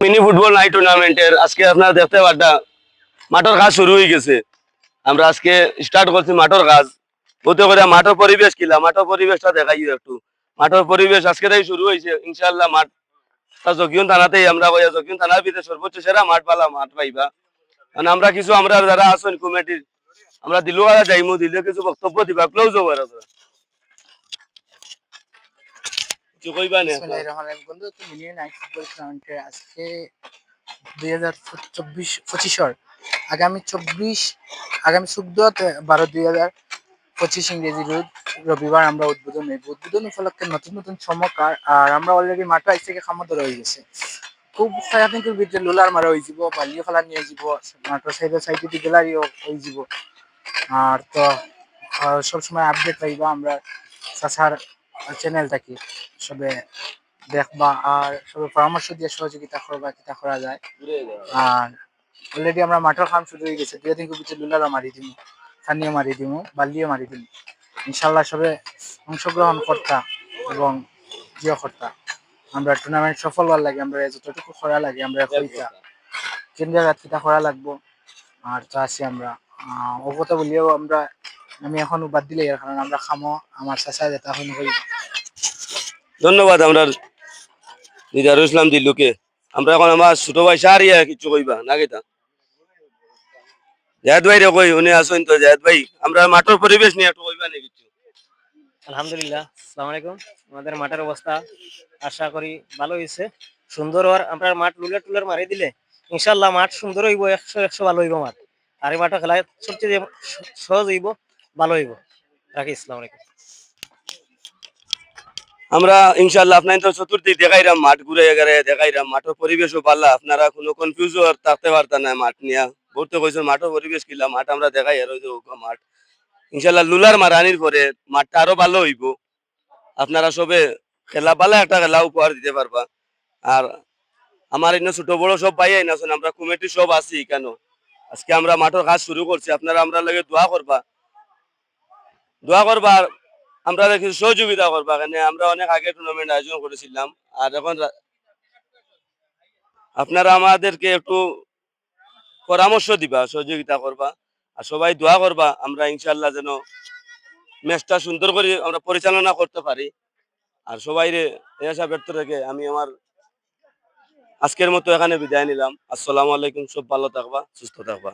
Mini football night টুর্নামেন্টের আজকে আপনারা দেখতে পারটা মাঠের কাজ শুরু হয়ে গেছে। আমরা আজকে স্টার্ট করছি মাঠের কাজ। বলতে করে মাঠের পরিবেশ কিলা, মাঠের পরিবেশটা দেখাই একটু। মাঠের পরিবেশ আজকে তাই শুরু হয়েছে। ইনশাআল্লাহ মাঠ জকিউন থানাতেই আমরা জকিউন থানার ভিতরে সর্বোচ্চ সেরা মাঠ পালা মাঠ পাইবা। কারণ আমরা কিছু আমরা যারা আছেন কমিটির আমরা দিলু যাইমু দিলে কিছু বক্তব্য দিবা ক্লোজ ওভার আছে কিছু কইবা না। বন্ধু তুমি নাইট ফুটবল টুর্নামেন্টের আজকে 2024-25 আগামী 14/12/2025 ইংরেজি রোজ রবিবার আমরা উদ্বোধন হইব। উদ্বোধন উপলক্ষে নতুন নতুন চমক আর আমরা অলরেডি মাঠটা আইসে খামত রয়ে গেছে। খুব খায়াতির ভিতরে লোলার মারা হয়ে যাব, বালিও খেলা নিয়ে যাব, মাঠের সাইডে গ্যালারিও হয়ে যাব। আর তো সবসময় আপডেট পাইবা আমরা চাচার চ্যানেলটাকে সবে দেখবা আর সবে পরামর্শ দিয়ে সহযোগিতা করবা কিতা করা যায়। আর অলরেডি আমরা মাঠের কাম শুরু হয়ে গেছে, 2 দিন ভিতরে লুলারা মারি দিমু, স্থানীয় মারি দিমু, বালিও মারি দিমু। ইনশাল্লাহ সবে অংশগ্রহণ করতা এবং জিও করতা আমরা টুর্নামেন্ট সফল হওয়ার লাগে আমরা যতটুকু করা লাগে আমরা কইতা কোন জায়গা কিতা করা লাগবো আর তা আছি আমরা অগত বলিও আমরা আমি এখন বাদ দিলে এর কারণ আমরা খামো আমার চাচা যেটা হইন কইব। ধন্যবাদ আমরা নিজারুল ইসলাম দিল্লুকে। আমরা এখন আমার ছোট ভাই সারিয়া কিছু কইবা না কিতা জাহেদ ভাই রে কই উনি আসুন তো জাহেদ ভাই আমরা মাঠের পরিবেশ নিয়ে একটু কইবা না কিছু। আলহামদুলিল্লাহ, আসসালামু আলাইকুম। আমাদের মাঠের অবস্থা আশা করি ভালো হয়েছে, সুন্দর হওয়ার। আমরা মাঠ লুলার টুলার মারি দিলে ইনশাল্লাহ মাঠ সুন্দর হইব, 100 ভালো হইব মাঠ। আর এই মাঠে খেলায় সবচেয়ে সহজ হইব, ভালো হইব। রাখি, আসসালামু আলাইকুম। আমরা ইনশাআল্লাহ আপনার তো চতুর্দিক দেখাইলাম মাঠ ঘুরে গেলে দেখাইলাম মাঠের পরিবেশও ভালো, আপনারা কোনো কনফিউজ থাকতে পারতেন না মাঠ নিয়ে। বলতে কইছেন মাঠের পরিবেশ কিলা, মাঠ আমরা দেখাই আর ওই যে মাঠ ইনশাআল্লাহ লুলার মারানির পরে মাঠটা আরো ভালো হইব। আপনারা সবে খেলা ভালো একটা খেলা উপহার দিতে পারবা। আর আমার এখানে ছোট বড় সব ভাই আছেন, আমরা কমিটি সব আছি কেন আজকে আমরা মাঠের কাজ শুরু করছি। আপনারা আমরা লাগে দোয়া করবা আর আমরা কিছু সহযোগিতা করবা। কেন আমরা অনেক আগে টুর্নামেন্ট আয়োজন করেছিলাম আর এখন আপনারা আমাদেরকে একটু পরামর্শ দিবা, সহযোগিতা করবা আর সবাই দোয়া করবা আমরা ইনশাল্লাহ যেন ম্যাচটা সুন্দর করে আমরা পরিচালনা করতে পারি। আর সবাই এই আশা ব্যর্থ রেখে আমি আমার আজকের মতো এখানে বিদায় নিলাম। আসসালামু আলাইকুম, সব ভালো থাকবা, সুস্থ থাকবা।